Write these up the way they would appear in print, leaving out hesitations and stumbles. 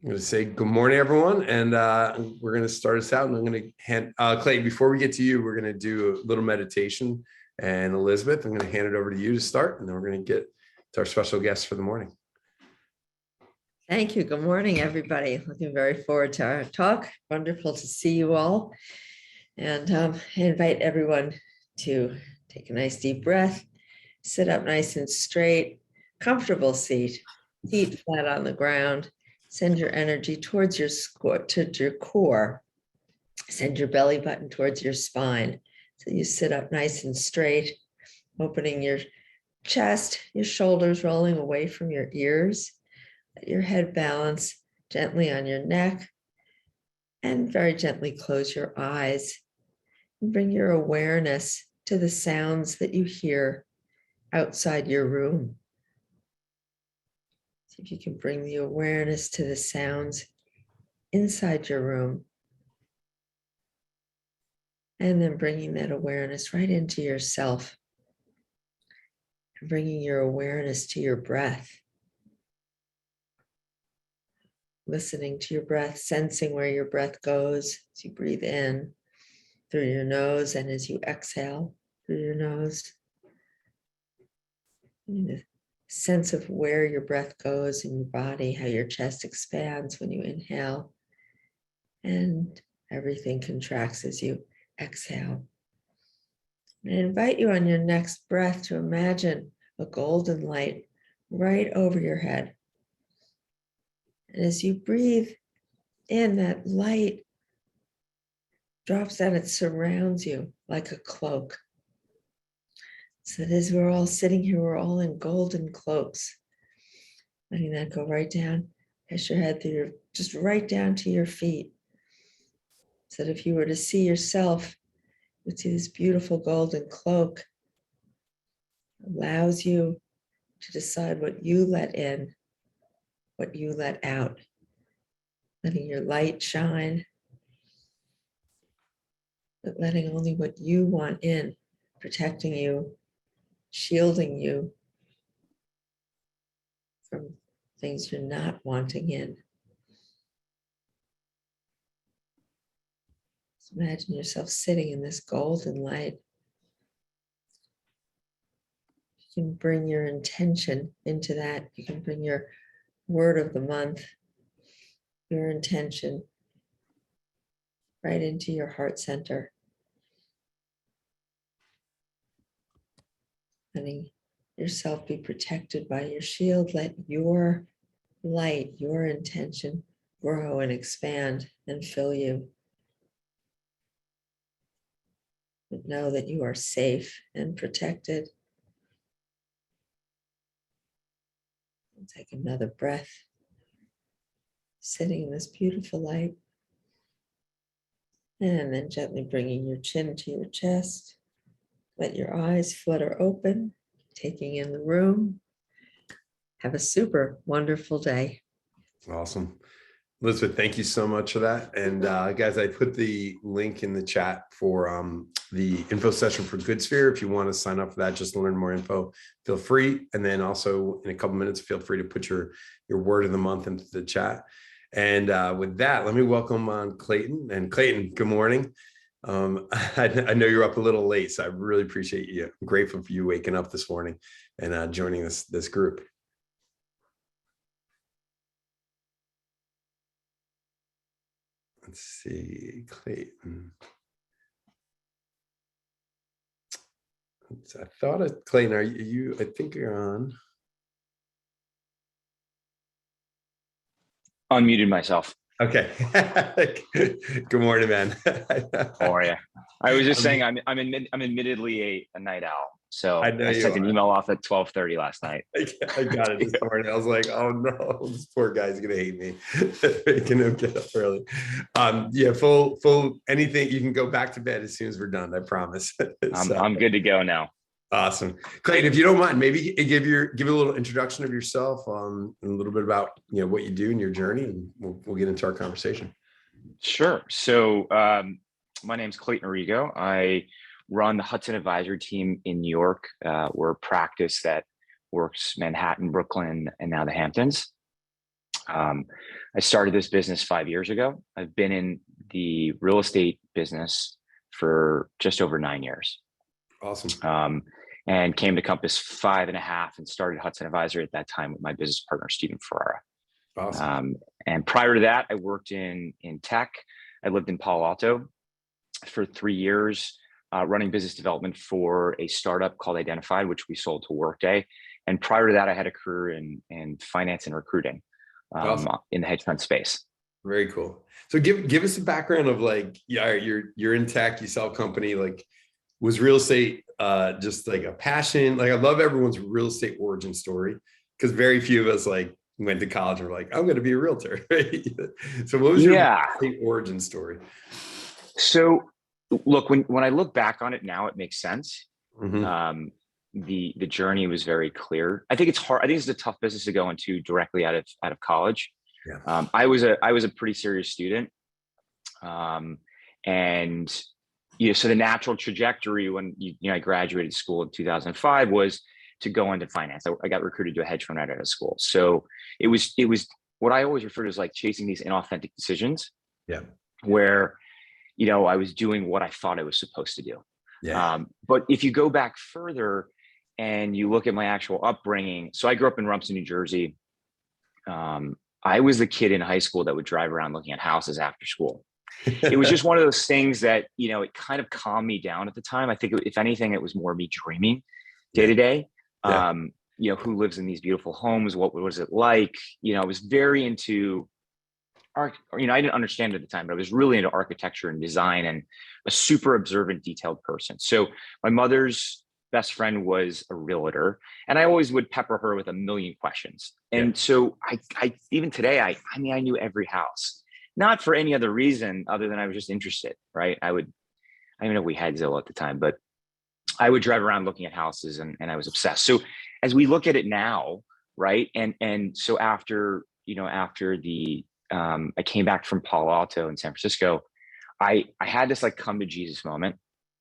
I'm going to say good morning, everyone, and we're going to start us out. And I'm going to hand Clayton. Before we get to you, we're going to do a little meditation. And Elizabeth, I'm going to hand it over to you to start, and then we're going to get to our special guest for the morning. Thank you. Good morning, everybody. Looking very forward to our talk. Wonderful to see you all. And I invite everyone to take a nice deep breath, sit up nice and straight, comfortable seat, feet flat on the ground. Send your energy towards your core. Send your belly button towards your spine. So you sit up nice and straight, opening your chest, your shoulders rolling away from your ears. Let your head balance gently on your neck and very gently close your eyes. And bring your awareness to the sounds that you hear outside your room. See if you can bring the awareness to the sounds inside your room. And then bringing that awareness right into yourself. And bringing your awareness to your breath. Listening to your breath, sensing where your breath goes as you breathe in through your nose and as you exhale through your nose. And the sense of where your breath goes in your body, how your chest expands when you inhale, and everything contracts as you exhale. And I invite you on your next breath to imagine a golden light right over your head. And as you breathe in, that light drops down, it surrounds you like a cloak. So that as we're all sitting here, we're all in golden cloaks. Letting that go right down past your head, just right down to your feet. So that if you were to see yourself, you'd see this beautiful golden cloak. Allows you to decide what you let in, what you let out. Letting your light shine, but letting only what you want in, protecting you, shielding you from things you're not wanting in. So imagine yourself sitting in this golden light. You can bring your intention into that. You can bring your word of the month, your intention, right into your heart center. Letting yourself be protected by your shield. Let your light, your intention grow and expand and fill you. But know that you are safe and protected. And take another breath, sitting in this beautiful light. And then gently bringing your chin to your chest. Let your eyes flutter open, taking in the room. Have a super wonderful day. Awesome. Elizabeth, thank you so much for that. And guys, I put the link in the chat for the info session for GoodSphere. If you want to sign up for that, just to learn more info, feel free. And then also in a couple minutes, feel free to put your word of the month into the chat. And with that, let me welcome on Clayton. And Clayton, good morning. I know you're up a little late, so I really appreciate you. I'm grateful for you waking up this morning and joining this group. Let's see, Clayton. I thought of Clayton. Are you? I think you're on. Unmuted myself. Okay. Good morning, man. How are you? I was just saying I'm admittedly a night owl. So I sent an email off at 12:30 last night. I got it this morning. I was like, oh no, this poor guy's gonna hate me. Making him get up early. Yeah, full anything. You can go back to bed as soon as we're done. I promise. I'm good to go now. Awesome. Clayton, if you don't mind, maybe give a little introduction of yourself, and a little bit about what you do in your journey, and we'll get into our conversation. Sure. So my name's Clayton Orrigo. I run the Hudson Advisory Team in New York. We're a practice that works Manhattan, Brooklyn, and now the Hamptons. I started this business 5 years ago. I've been in the real estate business for just over 9 years. Awesome. And came to Compass 5.5 and started Hudson Advisory at that time with my business partner, Stephen Ferrara. Awesome. And prior to that, I worked in tech. I lived in Palo Alto for 3 years, running business development for a startup called Identified, which we sold to Workday. And prior to that, I had a career in finance and recruiting Awesome. in the hedge fund space. Very cool. So give us a background of like, yeah, you're in tech, you sell a company, like was real estate just like a passion? Like I love everyone's real estate origin story because very few of us like went to college and were like, I'm going to be a realtor. Right? So what was your real estate origin story? So look, when I look back on it now, it makes sense. Mm-hmm. The journey was very clear. I think it's hard. I think it's a tough business to go into directly out of college. Yeah. I was a pretty serious student. And so the natural trajectory when I graduated school in 2005 was to go into finance. I got recruited to a hedge fund right out of school. So it was what I always refer to as like chasing these inauthentic decisions. Yeah. Where, I was doing what I thought I was supposed to do. Yeah. But if you go back further and you look at my actual upbringing, so I grew up in Rumson, New Jersey. I was the kid in high school that would drive around looking at houses after school. It was just one of those things that, it kind of calmed me down at the time. I think if anything, it was more me dreaming day to day. Who lives in these beautiful homes? What was it like? I was very into art. I didn't understand it at the time, but I was really into architecture and design and a super observant, detailed person. So my mother's best friend was a realtor, and I always would pepper her with a million questions. And so I even today, I knew every house. Not for any other reason other than I was just interested, right? I don't know if we had Zillow at the time, but I would drive around looking at houses and I was obsessed. So as we look at it now, right? And so after the, I came back from Palo Alto in San Francisco, I had this like come to Jesus moment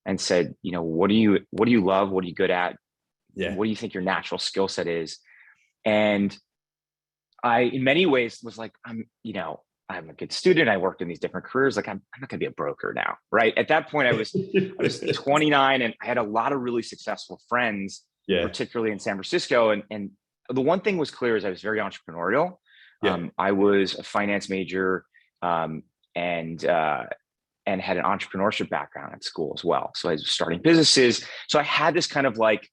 and said, what do you love? What are you good at? Yeah. What do you think your natural skill set is? And I, in many ways was like, I'm a good student. I worked in these different careers. Like I'm not going to be a broker now, right? At that point, I was 29, and I had a lot of really successful friends, particularly in San Francisco. And the one thing was clear is I was very entrepreneurial. I was a finance major, and had an entrepreneurship background at school as well. So I was starting businesses. So I had this kind of like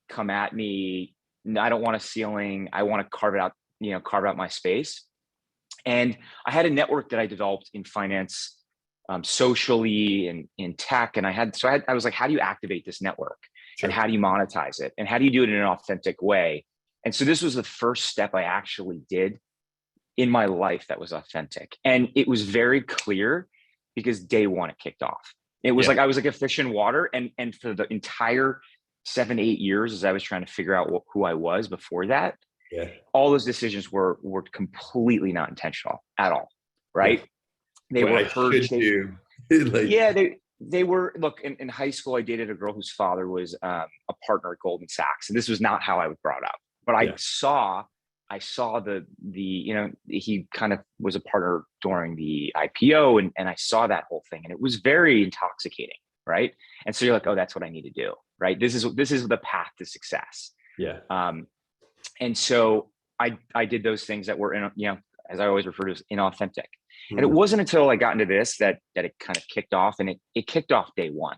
come at me. I don't want a ceiling. I want to carve out my space. And I had a network that I developed in finance, socially and in tech. And I was like, how do you activate this network? Sure. And how do you monetize it? And how do you do it in an authentic way? And so this was the first step I actually did in my life that was authentic. And it was very clear because day one, it kicked off. It was like, I was like a fish in water. And for the entire 7-8 years, as I was trying to figure out who I was before that, all those decisions were completely not intentional at all. Right. They were heard. They were, look, in high school, I dated a girl whose father was a partner at Goldman Sachs. And this was not how I was brought up, but I saw he kind of was a partner during the IPO and I saw that whole thing and it was very intoxicating. Right. And so you're like, oh, that's what I need to do. Right. This is the path to success. Yeah. And so I did those things that were as I always refer to as inauthentic. And it wasn't until I got into this that it kind of kicked off, and it kicked off day one,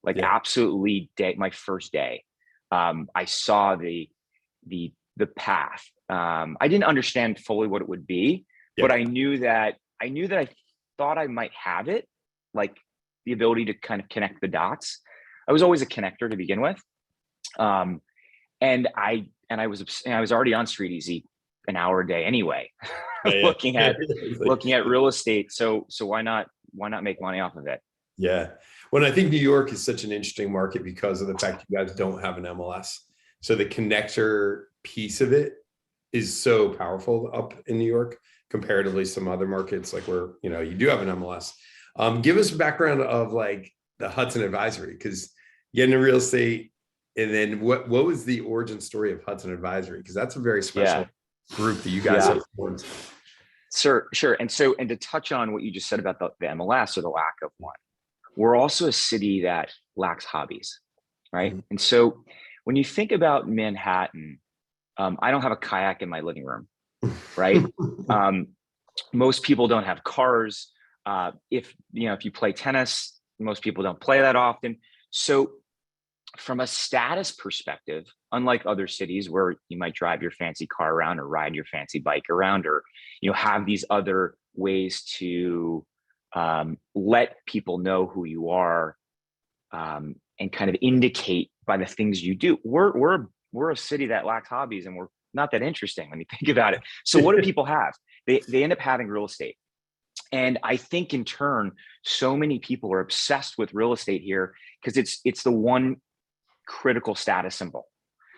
absolutely my first day. I saw the path. I didn't understand fully what it would be, but I knew that I thought I might have it, like the ability to kind of connect the dots. I was always a connector to begin with. And I was already on Street Easy an hour a day anyway, looking at real estate. So why not make money off of it? Yeah. Well, I think New York is such an interesting market because of the fact you guys don't have an MLS. So the connector piece of it is so powerful up in New York, comparatively some other markets like where, you do have an MLS. Give us a background of like the Hudson Advisory, because getting into real estate, and then what was the origin story of Hudson Advisory? Because that's a very special group that you guys have formed. Sure. And so, and to touch on what you just said about the MLS or the lack of one, we're also a city that lacks hobbies, right? Mhm. And so when you think about Manhattan, I don't have a kayak in my living room, right? Um, Most people don't have cars. If you play tennis, most people don't play that often. So from a status perspective, unlike other cities where you might drive your fancy car around or ride your fancy bike around, or have these other ways to let people know who you are, and kind of indicate by the things you do. We're a city that lacks hobbies, and we're not that interesting when you think about it. So what do people have? They end up having real estate. And I think in turn, so many people are obsessed with real estate here because it's the one critical status symbol.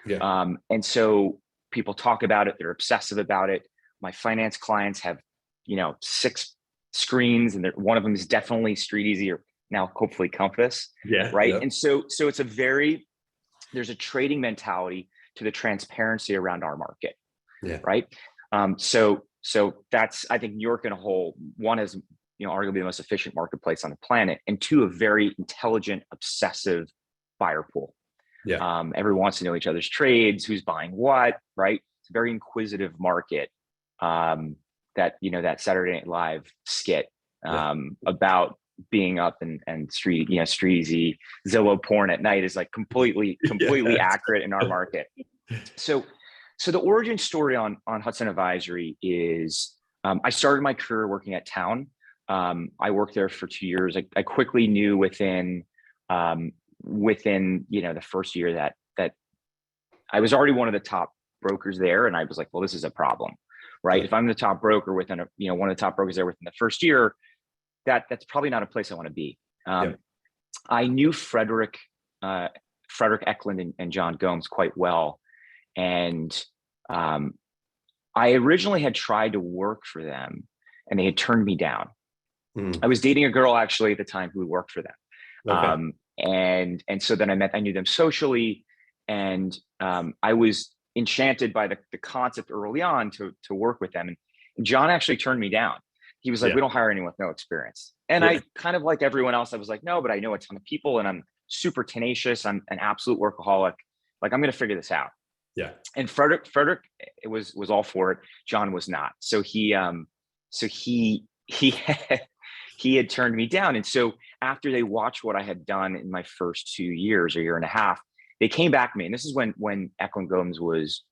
Yeah. And so people talk about it, they're obsessive about it. My finance clients have, 6 screens, and one of them is definitely Street Easy, or now hopefully Compass. Yeah. Right. Yeah. And so there's a trading mentality to the transparency around our market. Yeah. Right. So that's, I think New York in a whole, one is, arguably the most efficient marketplace on the planet, and two, a very intelligent, obsessive buyer pool. Yeah. Everyone wants to know each other's trades, who's buying what, right? It's a very inquisitive market. That Saturday Night Live skit about being up and street easy Zillow porn at night is like completely accurate in our market. So the origin story on Hudson Advisory is, I started my career working at Town. I worked there for 2 years. I quickly knew within the first year that I was already one of the top brokers there, and I was like, well, this is a problem, right? Yeah. If I'm the top broker within one of the top brokers there within the first year, that's probably not a place I want to be. I knew Frederick Eklund and John Gomes quite well, and I originally had tried to work for them, and they had turned me down. I was dating a girl actually at the time who worked for them. Okay. And so then I knew them socially, and I was enchanted by the concept early on to work with them. And John actually turned me down. He was like, Yeah. we don't hire anyone with no experience. And I kind of, like everyone else, I was like, no, but I know a ton of people, and I'm super tenacious. I'm an absolute workaholic. Like, I'm going to figure this out. Yeah. And Frederick was all for it. John was not. So he he had turned me down. And so after they watched what I had done in my first 2 years, or year and a half, they came back to me. And this is when Eklund Gomes was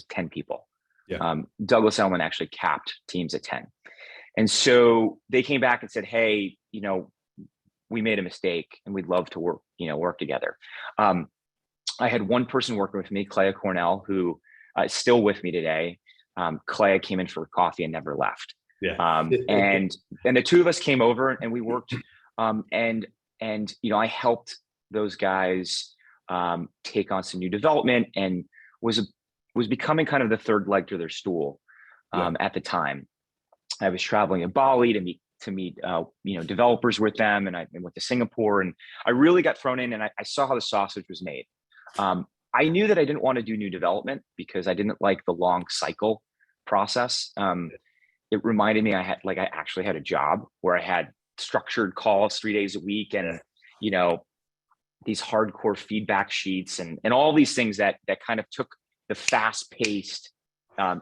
10 people. Yeah. Douglas Elliman actually capped teams at 10. And so they came back and said, hey, we made a mistake, and we'd love to work together. I had one person working with me, Clea Cornell, who is still with me today. Clea came in for coffee and never left. Yeah. And the two of us came over and we worked. And I helped those guys take on some new development, and was becoming kind of the third leg to their stool at the time. I was traveling in Bali to meet developers with them, and I went to Singapore, and I really got thrown in, and I saw how the sausage was made. I knew that I didn't want to do new development because I didn't like the long cycle process. It reminded me I actually had a job where I had structured calls 3 days a week, and these hardcore feedback sheets and all these things that kind of took the fast-paced,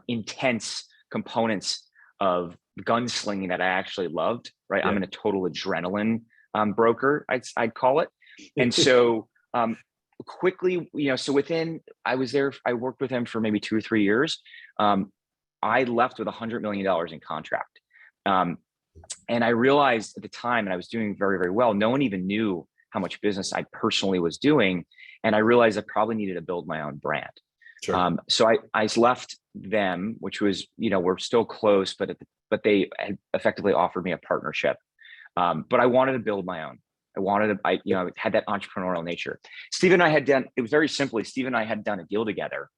intense components of gunslinging that I actually loved. Right, I'm in a total adrenaline broker, I'd call it, and so. Quickly, so I worked with him for maybe 2 or 3 years. I left with $100 million in contract. And I realized at the time, and I was doing very, very well, no one even knew how much business I personally was doing. And I realized I probably needed to build my own brand. Sure. So I left them, which was, we're still close, but they had effectively offered me a partnership. But I wanted to build my own. I had that entrepreneurial nature. Steve and I had done, it was very simply, Steve and I had done a deal together.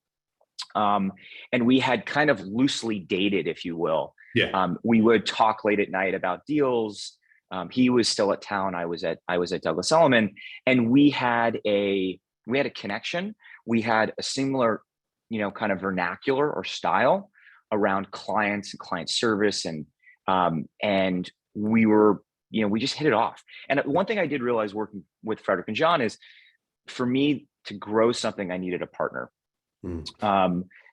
And we had kind of loosely dated, if you will. Yeah. We would talk late at night about deals. He was still at Town. I was at Douglas Elliman, and we had a connection. We had a similar, kind of vernacular or style around clients and client service, and And we were, we just hit it off. And one thing I did realize working with Frederick and John is, for me to grow something, I needed a partner.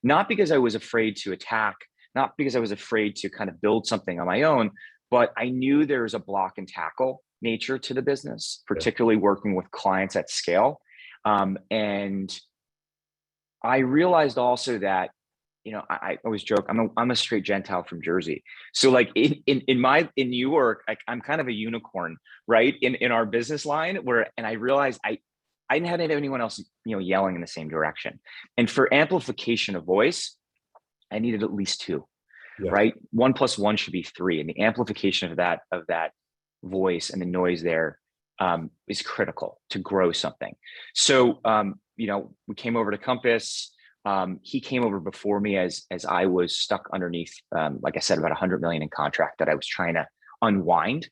Not because I was afraid to attack, not because I was afraid to kind of build something on my own, but I knew there's a block and tackle nature to the business, particularly working with clients at scale. And I realized also that, I always joke, I'm a straight Gentile from Jersey. So like in New York, I'm kind of a unicorn, right? In our business line and I realized I didn't have anyone else, yelling in the same direction. And for amplification of voice, I needed at least two, right? 1 + 1 should be 3. And the amplification of that voice and the noise there is critical to grow something. So, we came over to Compass. He came over before me as I was stuck underneath, like I said, about 100 million in contract that I was trying to unwind.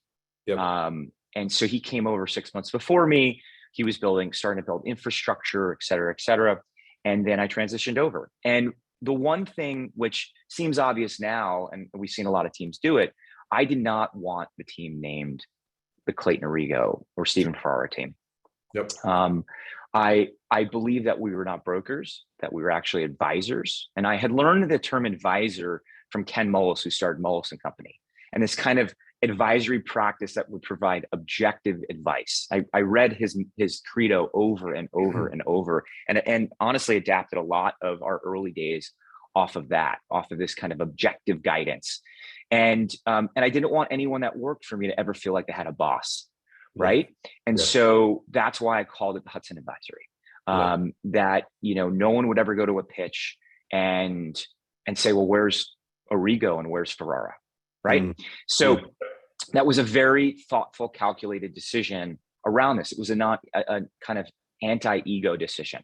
And so he came over 6 months before me. He was starting to build infrastructure, et cetera, et cetera. And then I transitioned over. And the one thing which seems obvious now, and we've seen a lot of teams do it, I did not want the team named the Clayton Orrigo or Stephen Ferrara team. I believe that we were not brokers, that we were actually advisors. And I had learned the term advisor from Ken Mullis, who started Mullis and Company, and this kind of advisory practice that would provide objective advice. I read his credo over and over and over, and honestly adapted a lot of our early days off of this kind of objective guidance. And I didn't want anyone that worked for me to ever feel like they had a boss, right? And so that's why I called it the Hudson Advisory. That no one would ever go to a pitch and say, well, where's Orrigo and where's Ferrara, right? So that was a very thoughtful, calculated decision around this. It was not a kind of anti-ego decision,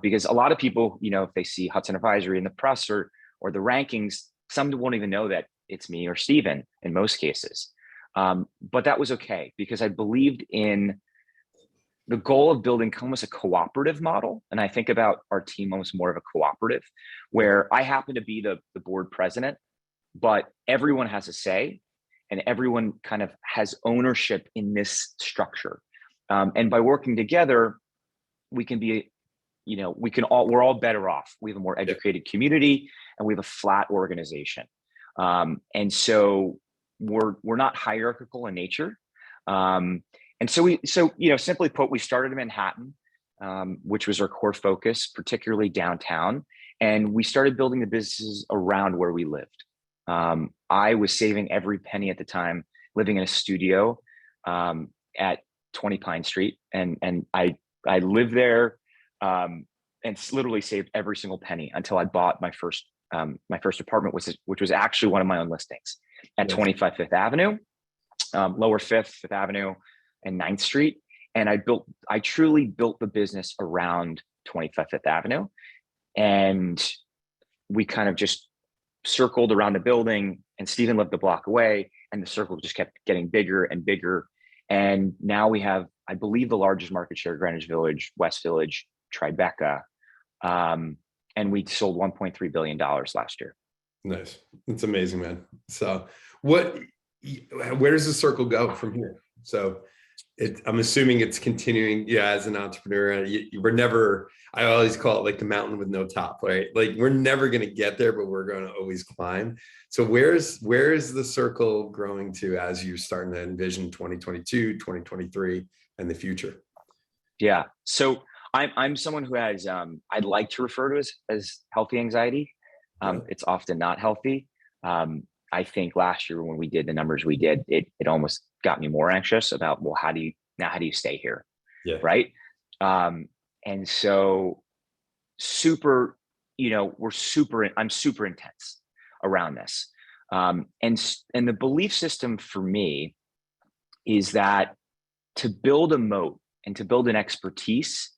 because a lot of people, if they see Hudson Advisory in the press or the rankings, some won't even know that it's me or Steven in most cases. But that was okay, because I believed in the goal of building almost a cooperative model. And I think about our team almost more of a cooperative, where I happen to be the board president, but everyone has a say and everyone kind of has ownership in this structure. And by working together, we can be, we're all better off. We have a more educated community and we have a flat organization. And so we're not hierarchical in nature. And so simply put, we started in Manhattan, which was our core focus, particularly downtown. And we started building the businesses around where we lived. I was saving every penny at the time, living in a studio at 20 Pine Street. And I lived there and literally saved every single penny until I bought my first apartment, which was actually one of my own listings at 25 Fifth Avenue, lower Fifth Avenue and 9th Street. And I truly built the business around 25 Fifth Avenue. And we kind of just circled around the building, and Stephen lived a block away, and the circle just kept getting bigger and bigger. And now we have, I believe, the largest market share, Greenwich Village, West Village, Tribeca. And we sold $1.3 billion last year. Nice. It's amazing, man. So where does the circle go from here? So I'm assuming it's continuing, as an entrepreneur. I always call it like the mountain with no top, right? Like we're never going to get there, but we're going to always climb. So where is the circle growing to as you're starting to envision 2022, 2023 and the future? Yeah. So I'm someone who has, I'd like to refer to as healthy anxiety. It's often not healthy. I think last year when we did the numbers we did, it almost got me more anxious about, well, how do you stay here? Right. And so I'm super intense around this. And the belief system for me is that to build a moat and to build an expertise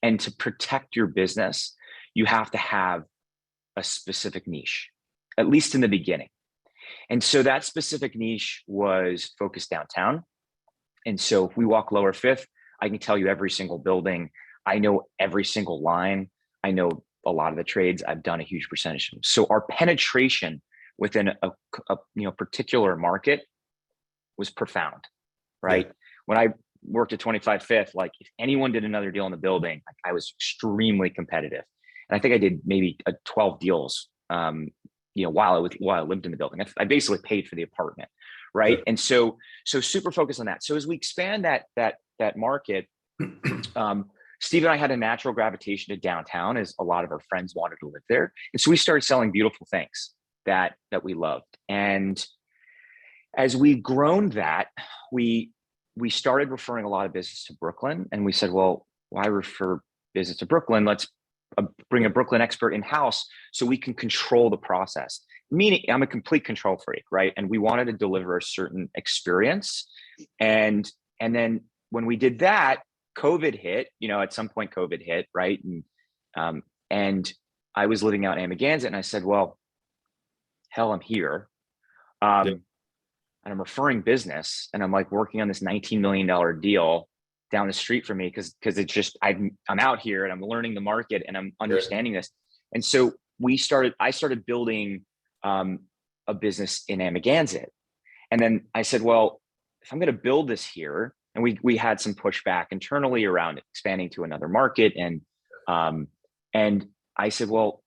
and to protect your business, you have to have a specific niche, at least in the beginning. And so that specific niche was focused downtown. And so if we walk lower Fifth, I can tell you every single building. I know every single line. I know a lot of the trades. I've done a huge percentage of them. So our penetration within a particular market was profound, right? Yeah. When I worked at 25 Fifth, like if anyone did another deal in the building, like, I was extremely competitive. And I think I did maybe 12 deals, while I lived in the building. I basically paid for the apartment, right? Yeah. And so super focused on that. So as we expand that market, Steve and I had a natural gravitation to downtown, as a lot of our friends wanted to live there. And so we started selling beautiful things that we loved. And as we've grown that, we started referring a lot of business to Brooklyn. And we said, well, why refer business to Brooklyn? Let's bring a Brooklyn expert in-house so we can control the process. Meaning, I'm a complete control freak, right? And we wanted to deliver a certain experience. And then when we did that, COVID hit, at some point COVID hit, right? And I was living out in Amagansett, and I said, well, hell, I'm here. And I'm referring business, and I'm like working on this $19 million deal down the street from me because it's just, I'm out here and I'm learning the market and I'm understanding this. And so I started building a business in Amagansett. And then I said, well, if I'm going to build this here, and we had some pushback internally around expanding to another market. And I said, well,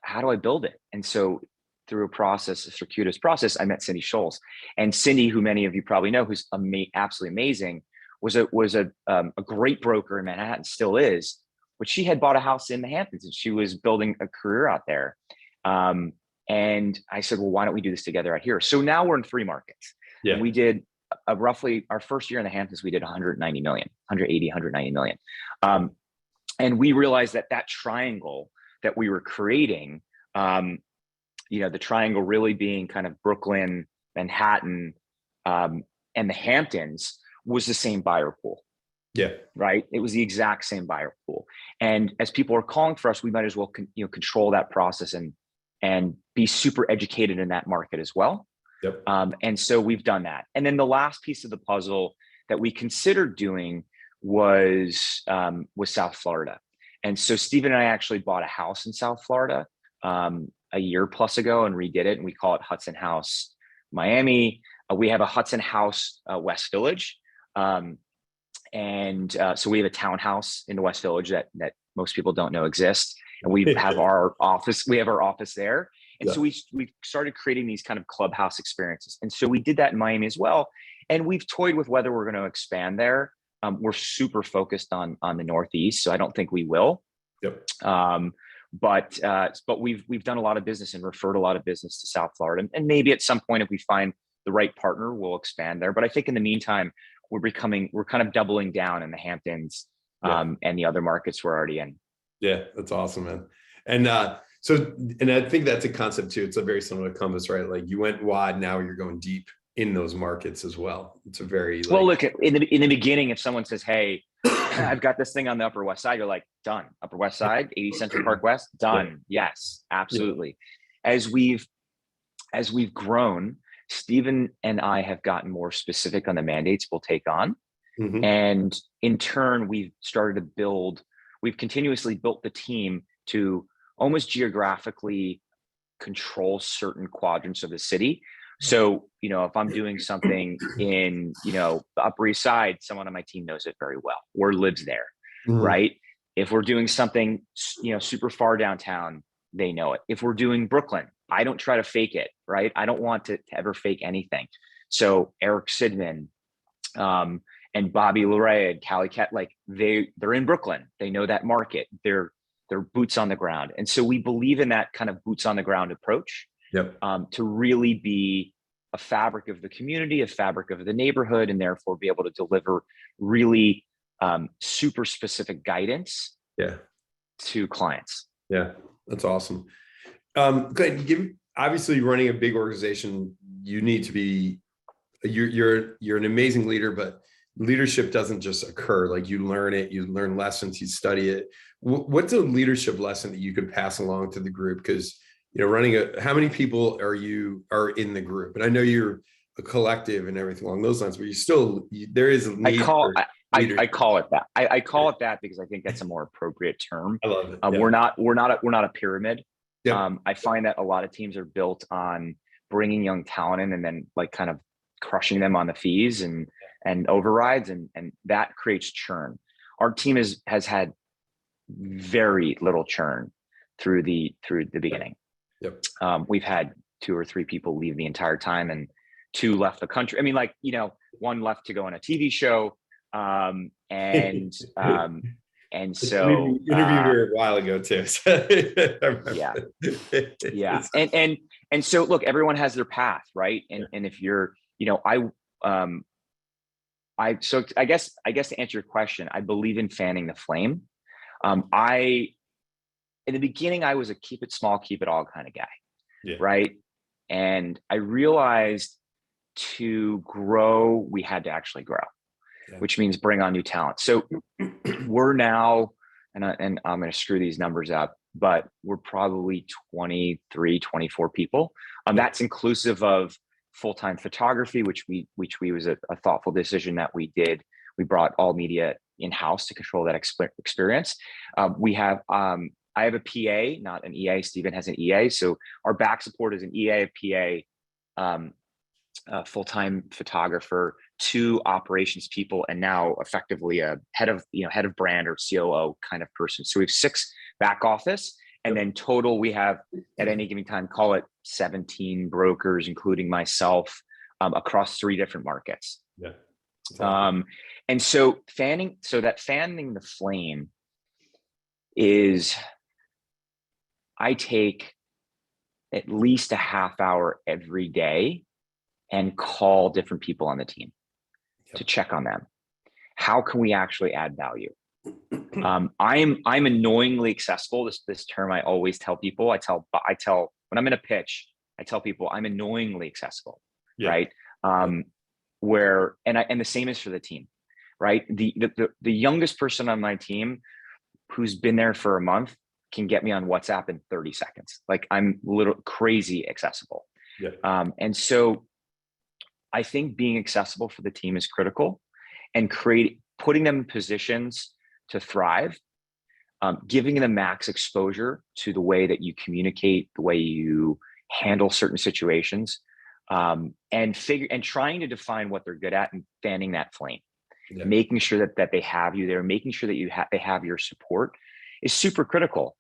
how do I build it? And so through a circuitous process, I met Cindy Scholes. And Cindy, who many of you probably know, who's absolutely amazing, was a great broker in Manhattan, still is, but she had bought a house in the Hamptons and she was building a career out there. And I said, well, why don't we do this together out here? So now we're in 3 markets. Yeah. And we did roughly our first year in the Hamptons, we did 190 million, 180, 190 million. And we realized that triangle that we were creating, the triangle really being kind of Brooklyn, Manhattan, and the Hamptons, was the same buyer pool. Yeah. Right. It was the exact same buyer pool. And as people are calling for us, we might as well control that process and be super educated in that market as well. Yep. And so we've done that. And then the last piece of the puzzle that we considered doing was South Florida. And so Steve and I actually bought a house in South Florida a year plus ago and redid it. And we call it Hudson House Miami. We have a Hudson House West Village. So we have a townhouse in the West Village that most people don't know exists. And we have our office there. And so we started creating these kind of clubhouse experiences. And so we did that in Miami as well. And we've toyed with whether we're going to expand there. We're super focused on the Northeast, so I don't think we will. Yep. But we've done a lot of business and referred a lot of business to South Florida. And maybe at some point, if we find the right partner, we'll expand there. But I think in the meantime, we're kind of doubling down in the Hamptons and the other markets we're already in. Yeah, that's awesome, man. And and I think that's a concept too. It's a very similar to Compass, right? Like you went wide, now you're going deep in those markets as well. It's a very well, look, in the beginning, if someone says, hey, I've got this thing on the Upper West Side, you're like, done. Upper West Side, 80 Central Park West, done. Yeah. Yes, absolutely. Yeah. As we've grown, Stephen and I have gotten more specific on the mandates we'll take on. Mm-hmm. And in turn, we've continuously built the team to almost geographically control certain quadrants of the city. So, if I'm doing something in, the Upper East Side, someone on my team knows it very well or lives there, right? If we're doing something, super far downtown, they know it. If we're doing Brooklyn, I don't try to fake it, right? I don't want to ever fake anything. So Eric Sidman and Bobby Larray and Callie Cat, like they're in Brooklyn. They know that market. They're boots on the ground. And so we believe in that kind of boots on the ground approach. Yep. To really be a fabric of the community, a fabric of the neighborhood, and therefore be able to deliver really super specific guidance to clients. Yeah, that's awesome. Clayton, obviously running a big organization, you need to be, you're an amazing leader, but leadership doesn't just occur. Like you learn it, you learn lessons, you study it. What's a leadership lesson that you could pass along to the group? Because how many people are in the group? And I know you're a collective and everything along those lines, but there is a need. I call it that. I call it that because I think that's a more appropriate term. I love it. We're not a pyramid. Yeah. I find that a lot of teams are built on bringing young talent in and then like kind of crushing them on the fees and overrides, and that creates churn. Our team has had very little churn through the beginning. Yep. We've had 2 or 3 people leave the entire time, and 2 left the country. I mean, like, you know, 1 left to go on a TV show. And so interviewed her a while ago too. So yeah. And so look, everyone has their path, right? And if you're, you know, so I guess to answer your question, I believe in fanning the flame. In the beginning, I was a keep it small, keep it all kind of guy, right? And I realized to grow, we had to actually grow, which means bring on new talent. So we're now, and I'm going to screw these numbers up, but we're probably 23, 24 people. That's inclusive of full-time photography, which was a thoughtful decision that we did. We brought all media in-house to control that experience. I have a PA, not an EA. Steven has an EA. So our back support is an EA, a PA, a full-time photographer, 2 operations people, and now effectively a head of brand or COO kind of person. So we have 6 back office, and then total we have at any given time, call it 17 brokers, including myself, across 3 different markets. And so fanning the flame is, I take at least a half hour every day and call different people on the team to check on them. How can we actually add value? I'm annoyingly accessible. This term I always tell people. I tell when I'm in a pitch, I tell people I'm annoyingly accessible, right? Where and the same is for the team, right? The youngest person on my team who's been there for a month can get me on WhatsApp in 30 seconds. Like, I'm crazy accessible. And so I think being accessible for the team is critical, and putting them in positions to thrive, giving them max exposure to the way that you communicate, the way you handle certain situations, and trying to define what they're good at and fanning that flame, making sure that they have you there, making sure that they have your support is super critical.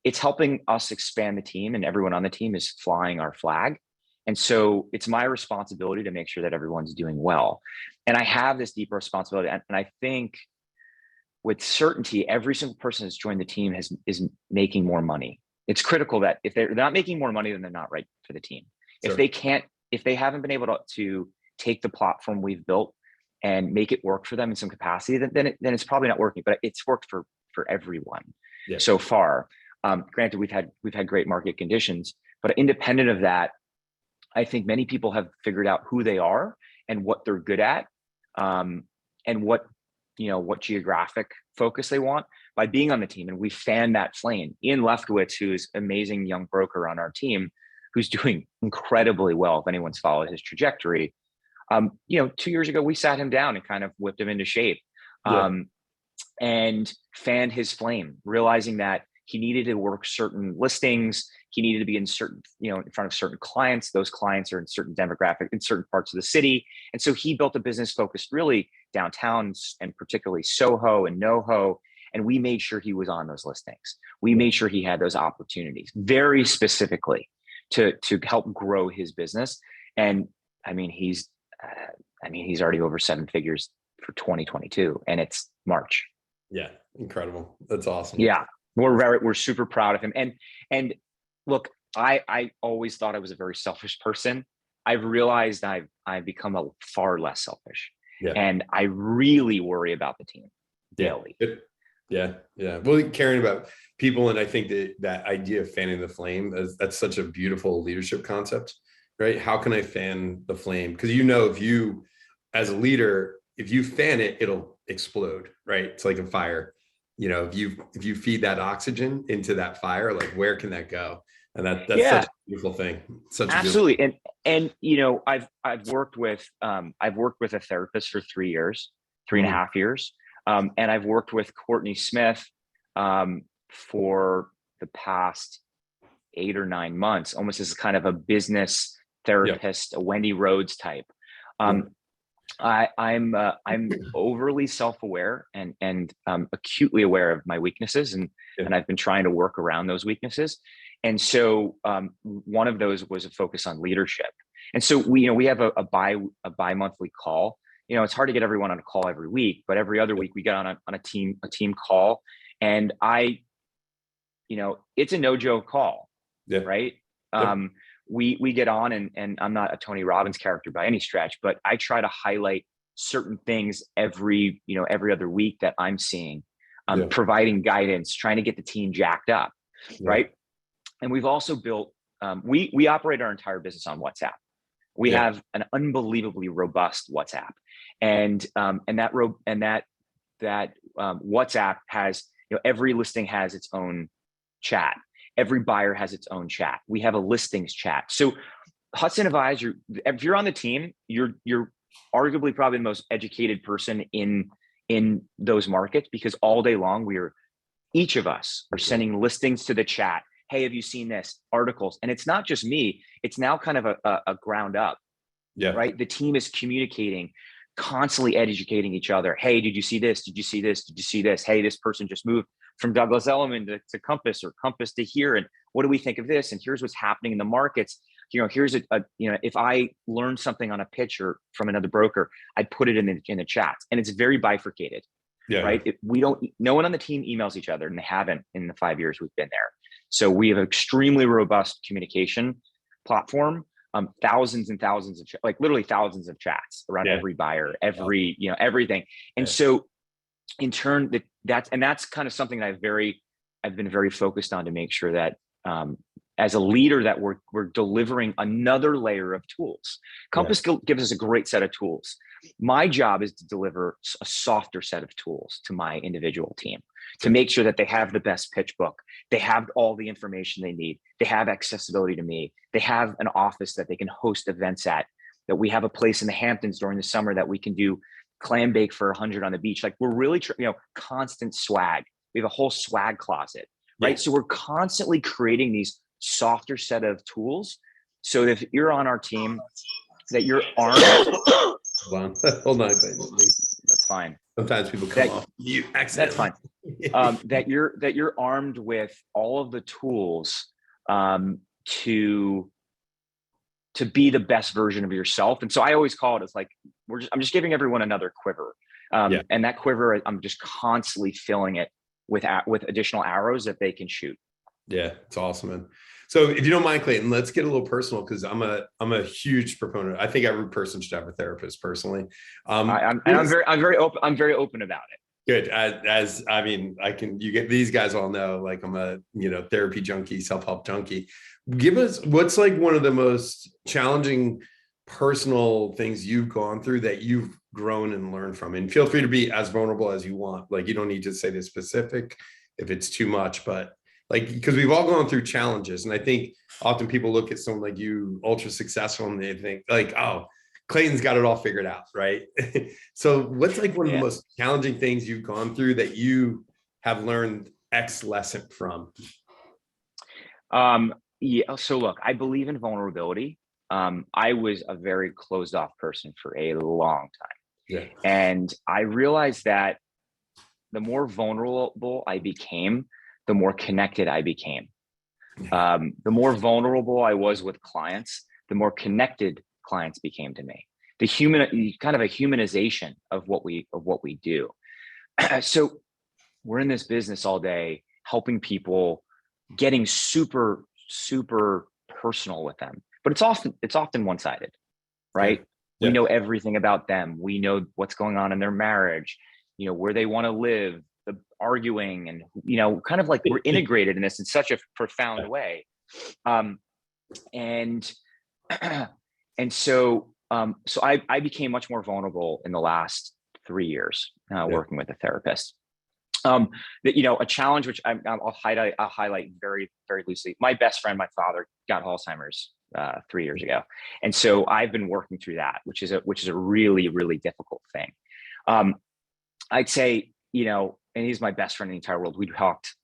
It's helping us expand the team, and everyone on the team is flying our flag. And so it's my responsibility to make sure that everyone's doing well. And I have this deep responsibility. And I think with certainty, every single person that's joined the team is making more money. It's critical that if they're not making more money, then they're not right for the team. Sure. If they haven't been able to take the platform we've built and make it work for them in some capacity, then it's probably not working. But it's worked for everyone so far. Granted, we've had great market conditions, but independent of that, I think many people have figured out who they are and what they're good at, and what geographic focus they want by being on the team. And we fan that flame. Ian Lefkowitz, who's an amazing young broker on our team, who's doing incredibly well. If anyone's followed his trajectory, 2 years ago, we sat him down and kind of whipped him into shape, and fanned his flame, realizing that he needed to work certain listings. He needed to be in front of certain clients. Those clients are in certain demographic, in certain parts of the city. And so he built a business focused really downtown, and particularly Soho and NoHo. And we made sure he was on those listings. We made sure he had those opportunities very specifically to help grow his business. And he's already over 7 figures for 2022, and it's March. Yeah. Incredible. That's awesome. Yeah. We're super proud of him. And look, I always thought I was a very selfish person. I've realized I've become a far less selfish, and I really worry about the team daily. Yeah. Well, caring about people. And I think that idea of fanning the flame, that's such a beautiful leadership concept, right? How can I fan the flame? Because if you, as a leader, if you fan it, it'll explode, right? It's like a fire. If you feed that oxygen into that fire, like, where can that go? And that's such a beautiful thing. Absolutely. And I've worked with a therapist for 3 years, 3.5 years. And I've worked with Courtney Smith for the past 8 or 9 months, almost as kind of a business therapist, a Wendy Rhodes type. I'm overly self-aware and acutely aware of my weaknesses, and I've been trying to work around those weaknesses. And so one of those was a focus on leadership. And so we have a bi-monthly call. It's hard to get everyone on a call every week, but every other week we get on a team call, and it's a no joke call, right? We get on, and I'm not a Tony Robbins character by any stretch, but I try to highlight certain things every other week that I'm seeing, providing guidance, trying to get the team jacked up, right? And we've also built, we operate our entire business on WhatsApp. We have an unbelievably robust WhatsApp, and that WhatsApp has, every listing has its own chat. Every buyer has its own chat. We have a listings chat. So Hudson Advisor, if you're on the team, you're arguably probably the most educated person in those markets, because all day long each of us are sending listings to the chat. Hey, have you seen this? Articles. And it's not just me, it's now kind of a ground up, right? The team is communicating, constantly educating each other. Hey, did you see this? Did you see this? Did you see this? Hey, this person just moved from Douglas Elliman to Compass, or Compass to here. And what do we think of this? And here's what's happening in the markets. Here's if I learn something on a pitch or from another broker, I put it in the chats, and it's very bifurcated, right? No one on the team emails each other, and they haven't in the 5 years we've been there. So we have an extremely robust communication platform, thousands and thousands of, literally thousands of chats around every buyer, everything. And so in turn, that's kind of something that I've been very focused on, to make sure that as a leader that we're delivering another layer of tools. Compass gives us a great set of tools. My job is to deliver a softer set of tools to my individual team, to make sure that they have the best pitch book. They have all the information they need. They have accessibility to me. They have an office that they can host events at, that we have a place in the Hamptons during the summer that we can do clam bake for 100 on the beach. We're really, constant swag. We have a whole swag closet, right? So we're constantly creating these softer set of tools, so that if you're on our team, that you're armed. Hold on, Clayton. That's fine. Sometimes people come off mute. That's fine. That you're armed with all of the tools to be the best version of yourself. And so I always call it, it's like, I'm just giving everyone another quiver. And that quiver, I'm just constantly filling it with additional arrows that they can shoot. Yeah, it's awesome, man. So if you don't mind, Clayton, let's get a little personal, because I'm a huge proponent. I think every person should have a therapist personally. I'm very open about it. Good. You get, these guys all know, I'm a, therapy junkie, self-help junkie. Give us, what's one of the most challenging personal things you've gone through that you've grown and learned from? And feel free to be as vulnerable as you want. You don't need to say the specific if it's too much, but because we've all gone through challenges. And I think often people look at someone like you, ultra successful, and they think oh, Clayton's got it all figured out, right? So what's one of the most challenging things you've gone through that you have learned X lesson from? So look, I believe in vulnerability. I was a very closed off person for a long time. And I realized that the more vulnerable I became, the more connected I became. The more vulnerable I was with clients, the more connected clients became to me. The kind of a humanization of what we do. So we're in this business all day, helping people, getting super, super personal with them, but it's often one-sided, right? We know everything about them. We know what's going on in their marriage, where they want to live, the arguing, and kind of we're integrated in this in such a profound way. So I became much more vulnerable in the last 3 years working with a therapist. A challenge which I'll highlight very, very loosely. My best friend, my father, got Alzheimer's 3 years ago, and so I've been working through that, which is a really, really difficult thing. I'd say, and he's my best friend in the entire world. We talked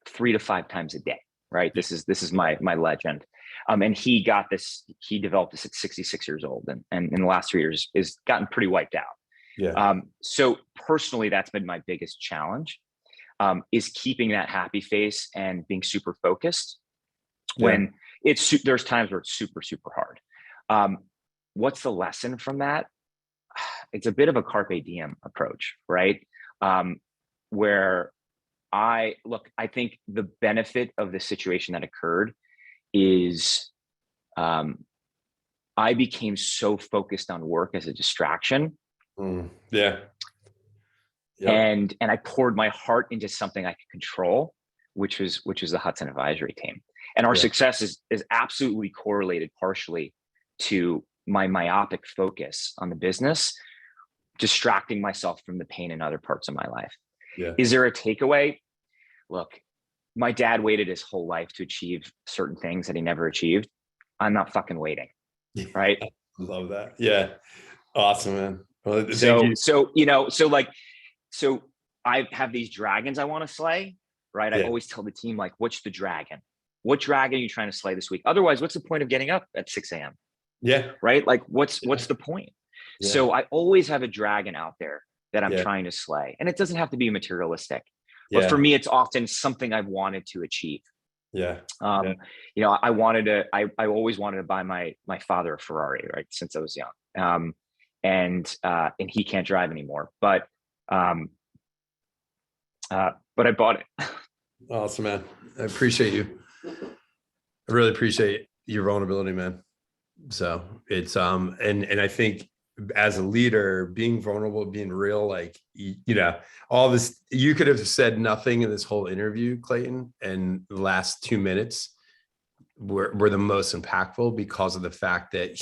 3 to 5 times a day, right? This is my legend. And he developed this at 66 years old, and in the last 3 years is gotten pretty wiped out. Yeah. So personally, that's been my biggest challenge, is keeping that happy face and being super focused when there's times where it's super, super hard. What's the lesson from that? It's a bit of a carpe diem approach, right? Where I think the benefit of the situation that occurred is I became so focused on work as a distraction. Yeah. And I poured my heart into something I could control, which was the Hudson advisory team. And our success is absolutely correlated partially to my myopic focus on the business, distracting myself from the pain in other parts of my life. Yeah. Is there a takeaway? Look, my dad waited his whole life to achieve certain things that he never achieved. I'm not fucking waiting. Right. Love that. Yeah. Awesome, man. Well, So I have these dragons I want to slay, right? I Yeah. always tell the team, like, what's the dragon? What dragon are you trying to slay this week? Otherwise, what's the point of getting up at 6 a.m.? Yeah. Right? Like, what's the point? Yeah. So I always have a dragon out there that I'm Yeah. trying to slay. And it doesn't have to be materialistic. Yeah. But for me, it's often something I've wanted to achieve. Yeah. You know, I always wanted to buy my father a Ferrari, right? Since I was young. And he can't drive anymore, but I bought it. Awesome, man. I appreciate you. I really appreciate your vulnerability, man. So it's, and I think as a leader, being vulnerable, being real, like, you know, all this, you could have said nothing in this whole interview, Clayton, and the last 2 minutes were the most impactful because of the fact that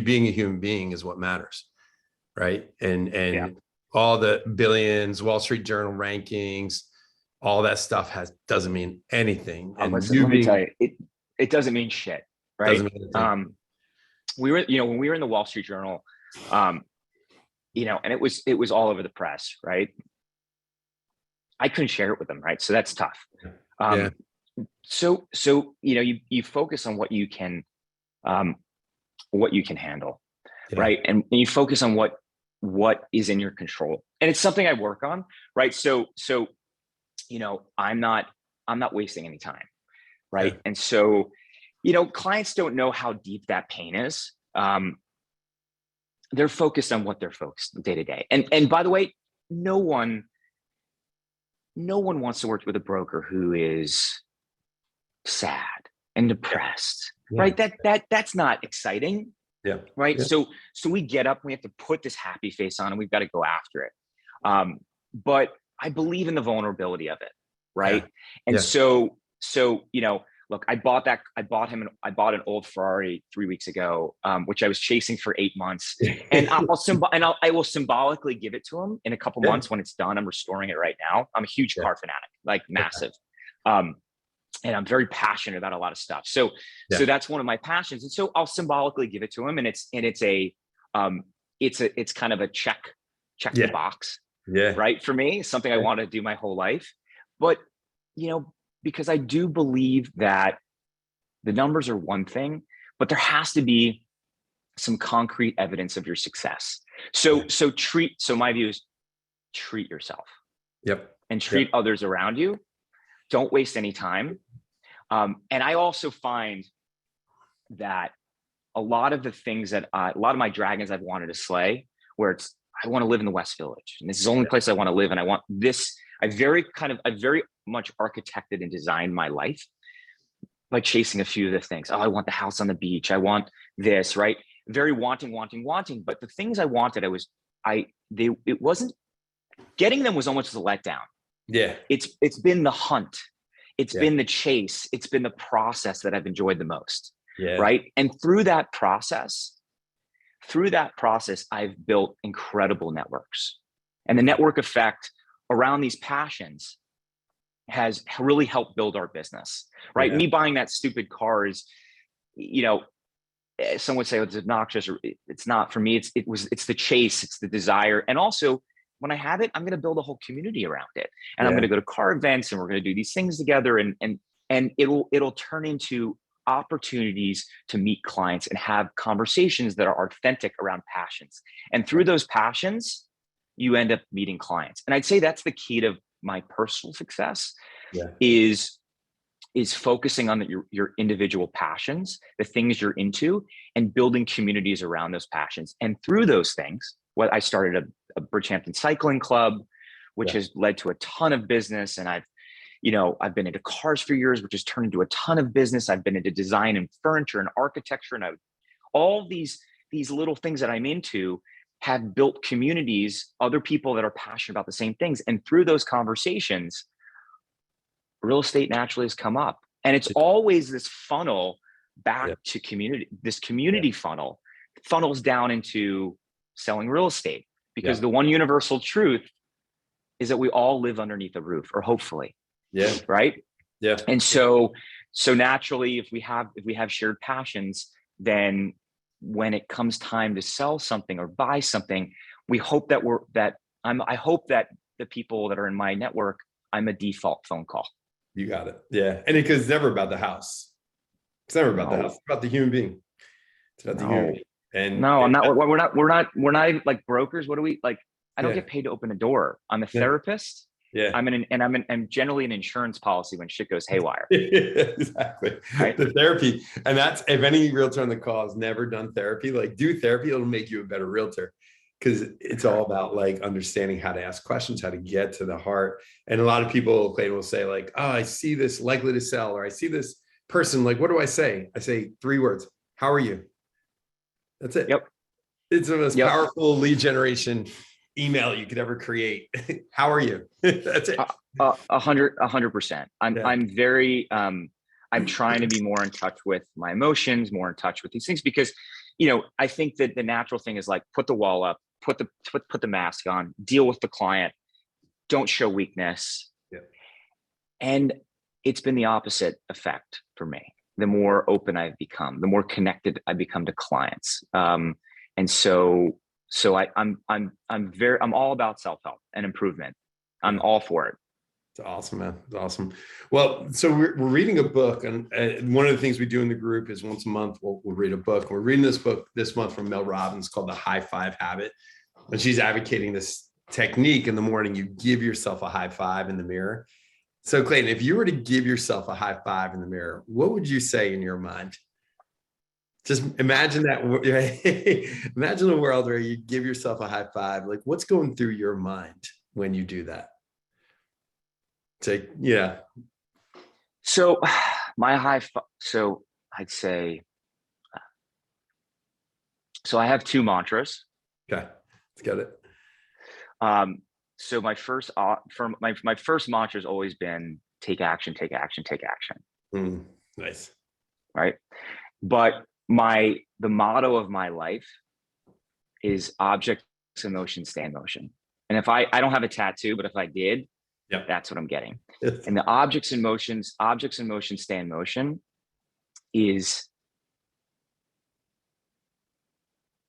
being a human being is what matters. Right. And all the billions, Wall Street Journal rankings, all that stuff doesn't mean anything. And Listen, let me tell you, it doesn't mean shit. Right. When we were in the Wall Street Journal, you know, and it was all over the press, right? I couldn't share it with them, right? So that's tough. So you know, you focus on what you can handle, right? And you focus on what is in your control, and it's something I work on, right? So you know, I'm not wasting any time, right? And so, you know, clients don't know how deep that pain is. They're focused on what they're focused day to day. And by the way, no one wants to work with a broker who is sad and depressed, right? That's not exciting. Yeah. Right. Yeah. So we get up, we have to put this happy face on, and we've got to go after it. But I believe in the vulnerability of it. Right. And so, you know, look, I bought an old Ferrari 3 weeks ago, which I was chasing for 8 months, and I will symbolically give it to him in a couple months when it's done. I'm restoring it right now. I'm a huge car fanatic, like massive. And I'm very passionate about a lot of stuff. So that's one of my passions. And so I'll symbolically give it to him. And it's kind of a check the box. Yeah. Right. For me, it's something I want to do my whole life. But, you know, because I do believe that the numbers are one thing, but there has to be some concrete evidence of your success. So my view is treat yourself. And treat others around you. Don't waste any time. And I also find that a lot of the things that a lot of my dragons I've wanted to slay, where I want to live in the West Village, and this is the only place I want to live. And I want this, I very much architected and designed my life by chasing a few of the things. Oh, I want the house on the beach. I want this, right? Very wanting. But the things I wanted, it wasn't getting them was almost a letdown. Yeah. It's been the hunt. It's been the chase. It's been the process that I've enjoyed the most. Yeah. Right. And through that process, I've built incredible networks, and the network effect around these passions has really helped build our business. Right. Yeah. Me buying that stupid car is, you know, some would say it's obnoxious, or it's not. For me, it's the chase, it's the desire. And also, when I have it, I'm going to build a whole community around it, and I'm going to go to car events, and we're going to do these things together, and it'll turn into opportunities to meet clients and have conversations that are authentic around passions. And through those passions, you end up meeting clients. And I'd say that's the key to my personal success Yeah. is focusing on your individual passions, the things you're into, and building communities around those passions. And through those things, I started a Bridgehampton cycling club, which has led to a ton of business. And I've been into cars for years, which has turned into a ton of business. I've been into design and furniture and architecture, and all these little things that I'm into have built communities, other people that are passionate about the same things. And through those conversations, real estate naturally has come up. And it's always this funnel back to community. This community funnel funnels down into selling real estate, because the one universal truth is that we all live underneath a roof, or hopefully. Yeah. Right. Yeah. And so naturally, if we have shared passions, then when it comes time to sell something or buy something, we hope I hope that the people that are in my network, I'm a default phone call. You got it. Yeah. And it's never about the house. It's never about the house. It's about the human being. It's about the human being. And no, I'm not. We're not like brokers. What do we like? I don't get paid to open a door. I'm a therapist. Yeah. I'm generally an insurance policy when shit goes haywire. Exactly. Right? The therapy. And that's, if any realtor on the call has never done therapy, like do therapy, it'll make you a better realtor. Because it's all about like understanding how to ask questions, how to get to the heart. And a lot of people, Clayton, will say like, oh, I see this likely to sell, or I see this person, like, what do I say? I say 3 words. How are you? That's it. Yep. It's the most powerful lead generation email you could ever create. How are you? That's it. 100%. I'm very, I'm trying to be more in touch with my emotions, more in touch with these things, because, I think that the natural thing is like, put the wall up, put the mask on, deal with the client, don't show weakness. Yeah. And it's been the opposite effect for me. The more open I've become, the more connected I become to clients. And so I'm all about self-help and improvement. I'm all for it. It's awesome, man. It's awesome. Well, so we're reading a book, and one of the things we do in the group is once a month we'll read a book. We're reading this book this month from Mel Robbins called The High Five Habit, and she's advocating this technique in the morning. You give yourself a high five in the mirror. So, Clayton, if you were to give yourself a high five in the mirror, what would you say in your mind? Just imagine that. Imagine a world where you give yourself a high five. Like, what's going through your mind when you do that? So my so I'd say, so I have 2 mantras. Okay, let's get it. So my first mantra has always been take action, take action, take action. Nice. Right. But the motto of my life is objects in motion, stay in motion. And if I don't have a tattoo, but if I did, that's what I'm getting. And the objects in motion, stay in motion is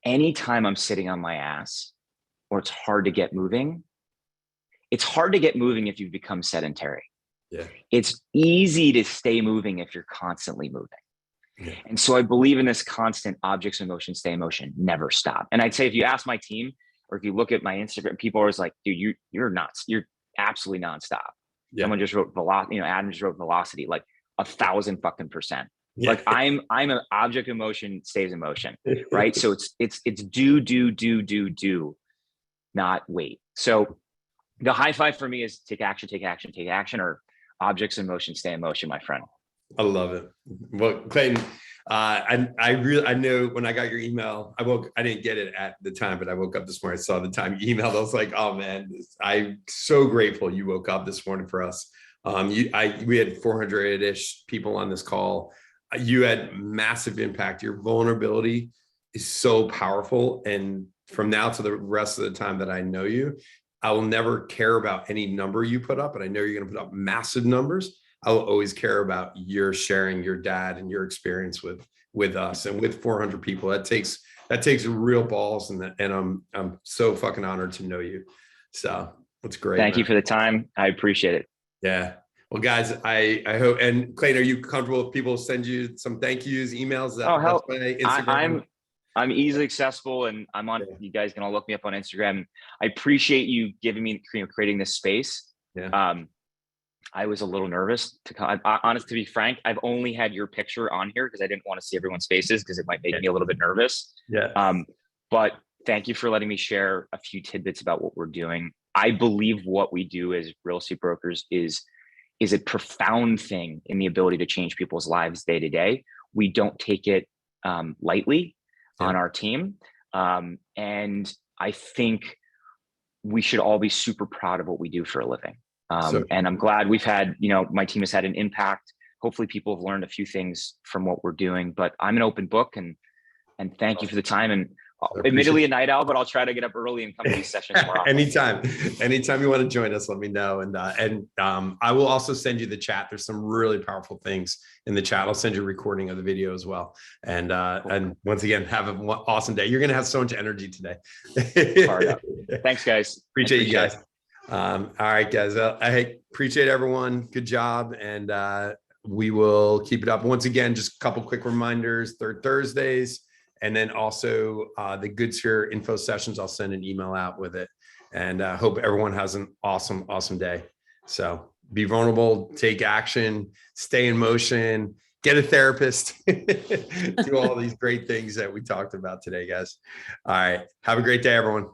anytime I'm sitting on my ass or it's hard to get moving. It's hard to get moving if you've become sedentary. Yeah. It's easy to stay moving if you're constantly moving. Yeah. And so I believe in this constant objects in motion, stay in motion, never stop. And I'd say if you ask my team, or if you look at my Instagram, people are always like, dude, you're nuts. You're absolutely nonstop. Yeah. Someone just wrote velocity, Adam just wrote velocity, like 1,000%. Yeah. Like I'm an object in motion, stays in motion, right? So it's do, not wait. So the high five for me is take action, take action, take action, or objects in motion, stay in motion, my friend. I love it. Well, Clayton, I know when I got your email, I didn't get it at the time, but I woke up this morning, I saw the time you emailed. I was like, oh man, I'm so grateful you woke up this morning for us. We had 400-ish people on this call. You had massive impact. Your vulnerability is so powerful. And from now to the rest of the time that I know you, I will never care about any number you put up, but I know you're going to put up massive numbers. I will always care about your sharing your dad and your experience with us and with 400 people. That takes real balls, and I'm so fucking honored to know you. So it's great. Thank you for the time. I appreciate it. Yeah. Well, guys, I hope, and Clayton, are you comfortable if people send you some thank yous, emails? Is that Oh, the hell, best way? I, Instagram? I'm easily accessible, and I'm on. Yeah. You guys can all look me up on Instagram. I appreciate you giving me, creating this space. Yeah. I was a little nervous to come. Honest, to be frank, I've only had your picture on here because I didn't want to see everyone's faces because it might make me a little bit nervous. Yeah. But thank you for letting me share a few tidbits about what we're doing. I believe what we do as real estate brokers is a profound thing in the ability to change people's lives day to day. We don't take it lightly on our team. And I think we should all be super proud of what we do for a living. And I'm glad we've had, my team has had an impact. Hopefully people have learned a few things from what we're doing, but I'm an open book, and thank you for the time. And admittedly a night owl, but I'll try to get up early and come to these sessions more often. Anytime you want to join us, let me know. And I will also send you the chat. There's some really powerful things in the chat. I'll send you a recording of the video as well. And once again, have an awesome day. You're going to have so much energy today. Thanks, guys. Appreciate you guys. All right, guys. I appreciate everyone. Good job. And we will keep it up. Once again, just a couple quick reminders, third Thursdays. And then also the Good Sphere info sessions, I'll send an email out with it. And hope everyone has an awesome, awesome day. So be vulnerable, take action, stay in motion, get a therapist, do all these great things that we talked about today, guys. All right. Have a great day, everyone.